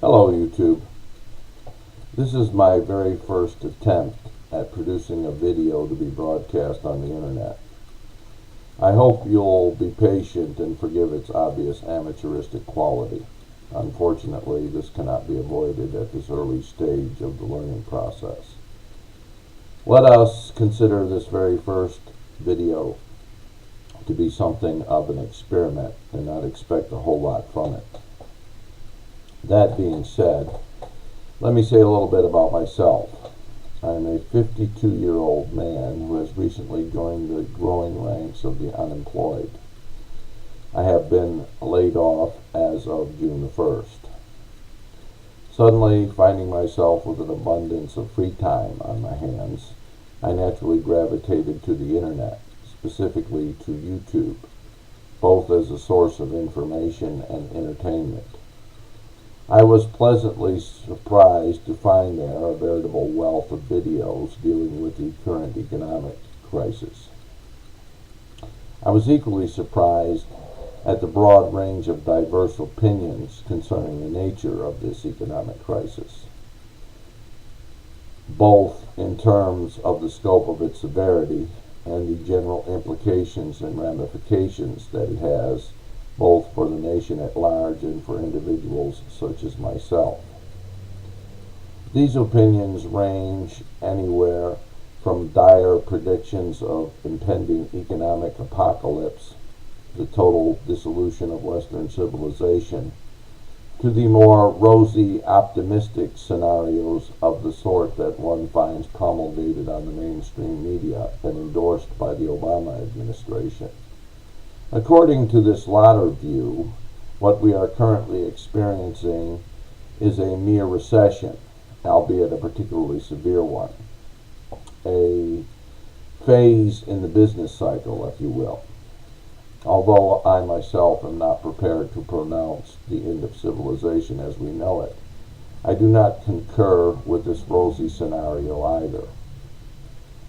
Hello YouTube. This is my very first attempt at producing a video to be broadcast on the internet. I hope you'll be patient and forgive its obvious amateuristic quality. Unfortunately, this cannot be avoided at this early stage of the learning process. Let us consider this very first video to be something of an experiment and not expect a whole lot from it. That being said, let me say a little bit about myself. I'm a 52-year-old man who has recently joined the growing ranks of the unemployed. I have been laid off as of June the 1st. Suddenly, finding myself with an abundance of free time on my hands, I naturally gravitated to the internet, specifically to YouTube, both as a source of information and entertainment. I was pleasantly surprised to find there a veritable wealth of videos dealing with the current economic crisis. I was equally surprised at the broad range of diverse opinions concerning the nature of this economic crisis, both in terms of the scope of its severity and the general implications and ramifications that it has, both for the nation at large and for individuals such as myself. These opinions range anywhere from dire predictions of impending economic apocalypse, the total dissolution of Western civilization, to the more rosy, optimistic scenarios of the sort that one finds promulgated on the mainstream media and endorsed by the Obama administration. According to this latter view, what we are currently experiencing is a mere recession, albeit a particularly severe one. A phase in the business cycle, if you will. Although I myself am not prepared to pronounce the end of civilization as we know it, I do not concur with this rosy scenario either.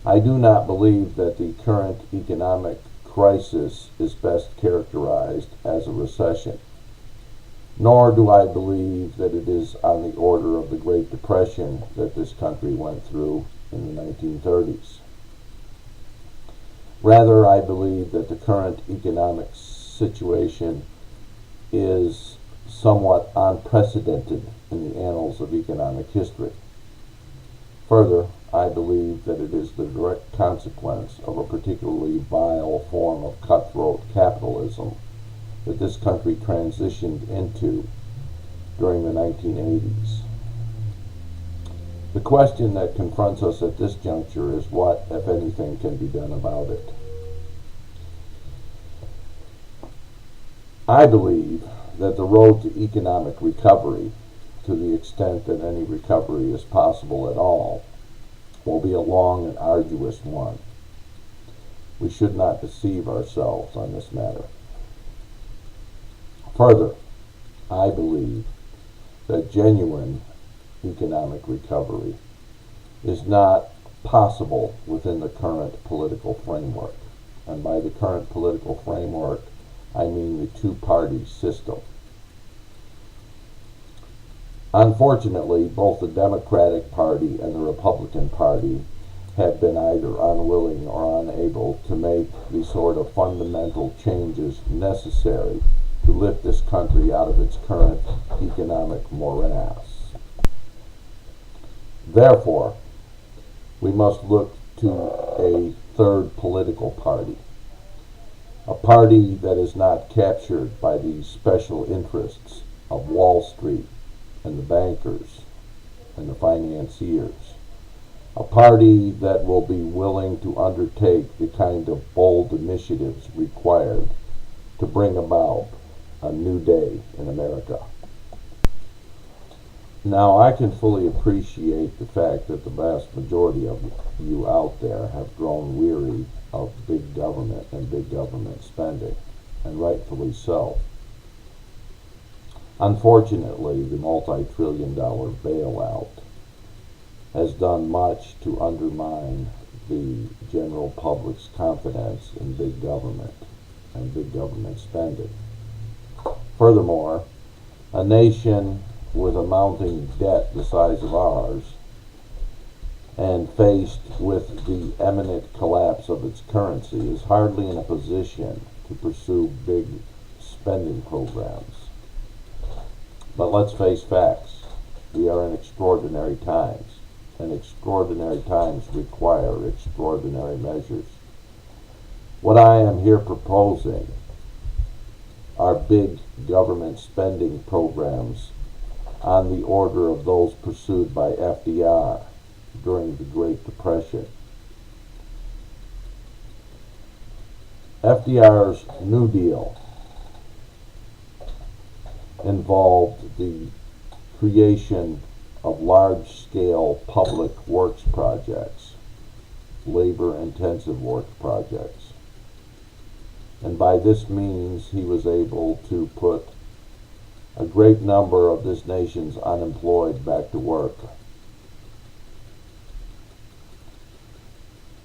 I do not believe that the current economic crisis is best characterized as a recession, nor do I believe that it is on the order of the Great Depression that this country went through in the 1930s. Rather, I believe that the current economic situation is somewhat unprecedented in the annals of economic history. Further, I believe that it is the direct consequence of a particularly vile form of cutthroat capitalism that this country transitioned into during the 1980s. The question that confronts us at this juncture is what, if anything, can be done about it. I believe that the road to economic recovery, to the extent that any recovery is possible at all, will be a long and arduous one. We should not deceive ourselves on this matter. Further, I believe that genuine economic recovery is not possible within the current political framework. And by the current political framework, I mean the two-party system. Unfortunately, both the Democratic Party and the Republican Party have been either unwilling or unable to make the sort of fundamental changes necessary to lift this country out of its current economic morass. Therefore, we must look to a third political party, a party that is not captured by the special interests of Wall Street and the bankers and the financiers, a party that will be willing to undertake the kind of bold initiatives required to bring about a new day in America. Now, I can fully appreciate the fact that the vast majority of you out there have grown weary of big government and big government spending, and rightfully so. Unfortunately, the multi-trillion-dollar bailout has done much to undermine the general public's confidence in big government and big government spending. Furthermore, a nation with a mounting debt the size of ours, and faced with the imminent collapse of its currency, is hardly in a position to pursue big spending programs. But let's face facts. We are in extraordinary times, and extraordinary times require extraordinary measures. What I am here proposing are big government spending programs on the order of those pursued by FDR during the Great Depression. FDR's New Deal involved the creation of large-scale public works projects, labor-intensive work projects. And by this means, he was able to put a great number of this nation's unemployed back to work.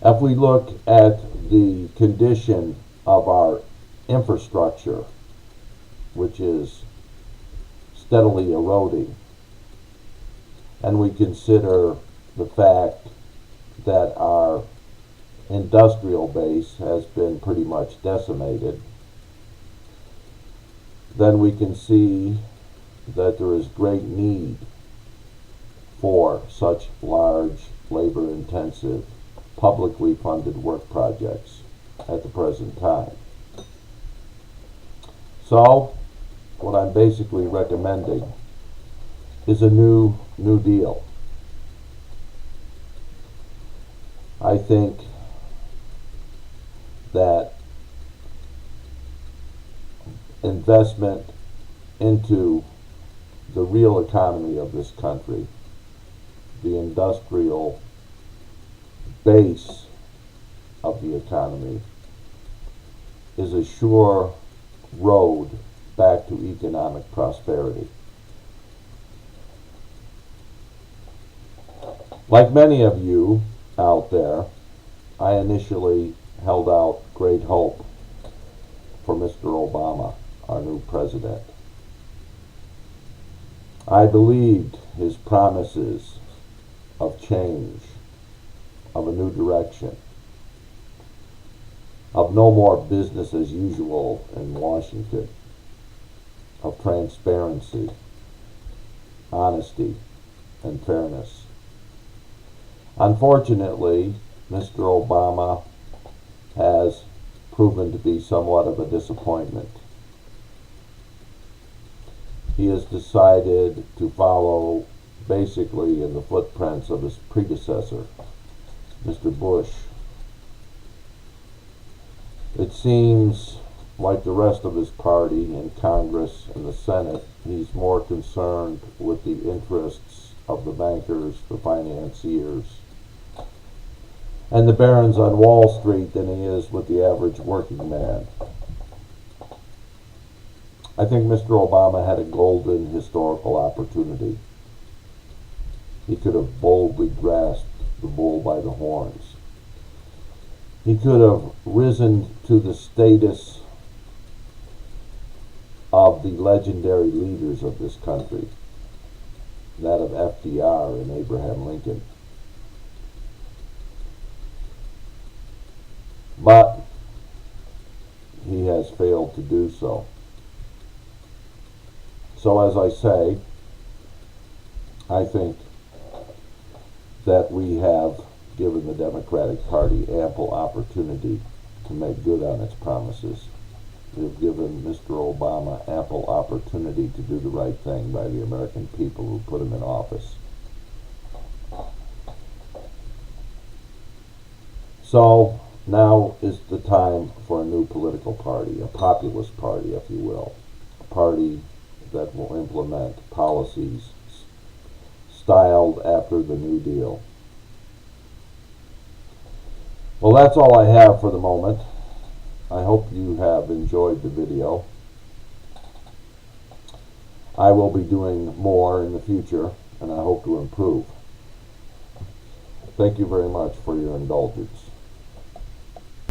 If we look at the condition of our infrastructure, which is steadily eroding, and we consider the fact that our industrial base has been pretty much decimated, then we can see that there is great need for such large, labor-intensive, publicly funded work projects at the present time. So, what I'm basically recommending is a new deal. I think that investment into the real economy of this country, the industrial base of the economy, is a sure road back to economic prosperity. Like many of you out there, I initially held out great hope for Mr. Obama, our new president. I believed his promises of change, of a new direction, of no more business as usual in Washington, of transparency, honesty, and fairness. Unfortunately, Mr. Obama has proven to be somewhat of a disappointment. He has decided to follow basically in the footprints of his predecessor, Mr. Bush. It seems like the rest of his party in Congress and the Senate, he's more concerned with the interests of the bankers, the financiers, and the barons on Wall Street than he is with the average working man. I think Mr. Obama had a golden historical opportunity. He could have boldly grasped the bull by the horns. He could have risen to the status of the legendary leaders of this country, that of FDR and Abraham Lincoln. But he has failed to do so. So as I say, I think that we have given the Democratic Party ample opportunity to make good on its promises. We have given Mr. Obama ample opportunity to do the right thing by the American people who put him in office. So now is the time for a new political party, a populist party, if you will, a party that will implement policies styled after the New Deal. Well, that's all I have for the moment. I hope you have enjoyed the video. I will be doing more in the future, and I hope to improve. Thank you very much for your indulgence.